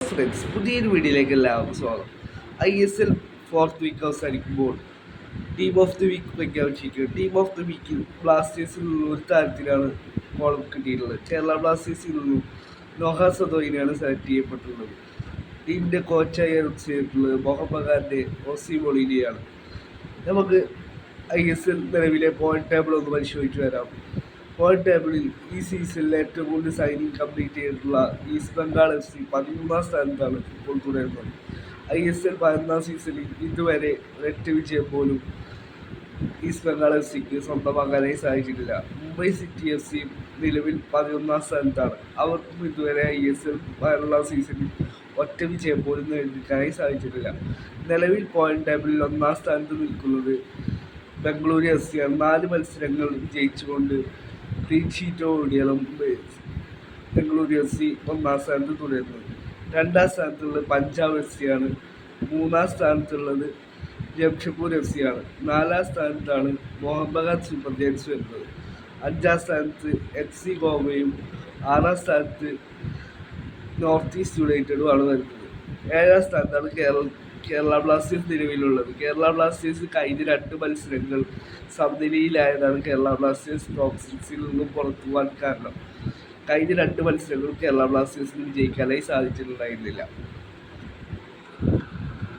Friends, പുതിയൊരു വീഡിയോയിലേക്ക് എല്ലാവർക്കും സ്വാഗതം. ISL ഫോർത്ത് വീക്ക് അവസാനിക്കുമ്പോൾ ടീം ഓഫ് ദി വീക്ക് പ്രഖ്യാപിച്ചിരിക്കുന്നത്. ടീം ഓഫ് ദി വീക്കിൽ ബ്ലാസ്റ്റേഴ്സിൽ നിന്നും ഒരു താരത്തിനാണ് കോളം കിട്ടിയിട്ടുള്ളത്. കേരള ബ്ലാസ്റ്റേഴ്സിൽ നിന്നും നോഹ സദോയിനെയാണ് സെലക്ട് ചെയ്യപ്പെട്ടുള്ളത്. ടീമിൻ്റെ കോച്ചായി ചെയ്തിട്ടുള്ളത് മുഹമ്മദ് ഓസി മൊളീനിയാണ്. നമുക്ക് ISL നിലവിലെ പോയിന്റ് ടേബിൾ ഒന്ന് പരിശോധിച്ച് വരാം. പോയിന്റ് ടേബിളിൽ ഈ സീസണിൽ ഏറ്റവും കൂടുതൽ സൈനിങ് കംപ്ലീറ്റ് ചെയ്തിട്ടുള്ള ഈസ്റ്റ് ബംഗാൾ FC 13ാം സ്ഥാനത്താണ് ഇപ്പോൾ തുടരുന്നത്. ISL 11ാം സീസണിൽ ഇതുവരെ ഒരൊറ്റ വിജയം പോലും ഈസ്റ്റ് ബംഗാൾ FC സ്വന്തമാക്കാനായി സാധിച്ചിട്ടില്ല. മുംബൈ സിറ്റി FC നിലവിൽ 11ാം സ്ഥാനത്താണ്. അവർക്കും ഇതുവരെ ISL 11ാം സീസണിൽ ഒറ്റ വിജയം പോലും നേടിയെടുക്കാനായി സാധിച്ചിട്ടില്ല. നിലവിൽ പോയിന്റ് ടേബിളിൽ 1ാം സ്ഥാനത്ത് നിൽക്കുന്നത് ബംഗളൂരു FC ആണ്. 4 മത്സരങ്ങൾ ജയിച്ചുകൊണ്ട് ക്ലീൻ ഷീറ്റോടെയാണ് ബംഗളൂരു FC 1ാം സ്ഥാനത്ത് തുടരുന്നത്. 2ാം സ്ഥാനത്തുള്ളത് പഞ്ചാബ് FC ആണ്. 3ാം സ്ഥാനത്തുള്ളത് ജംഷഡ്പൂർ FC ആണ്. 4ാം സ്ഥാനത്താണ് മോഹൻബഗാൻ സൂപ്പർ ജയൻസ് വരുന്നത്. 5ാം സ്ഥാനത്ത് FC ഗോവയും 6ാം സ്ഥാനത്ത് നോർത്ത് ഈസ്റ്റ് യുണൈറ്റഡുമാണ് വരുന്നത്. 7ാം സ്ഥാനത്താണ് കേരള ബ്ലാസ്റ്റേഴ്സ് നിലവിലുള്ളത്. കേരള ബ്ലാസ്റ്റേഴ്സ് കഴിഞ്ഞ 2 മത്സരങ്ങൾ സമനിലയിലായതാണ് കേരള ബ്ലാസ്റ്റേഴ്സ് ടോപ്പ് 6ൽ നിന്നും പുറത്തു പോകാൻ കാരണം. കഴിഞ്ഞ 2 മത്സരങ്ങൾ കേരള ബ്ലാസ്റ്റേഴ്സിന് വിജയിക്കാനായി സാധിച്ചിട്ടുണ്ടായിരുന്നില്ല.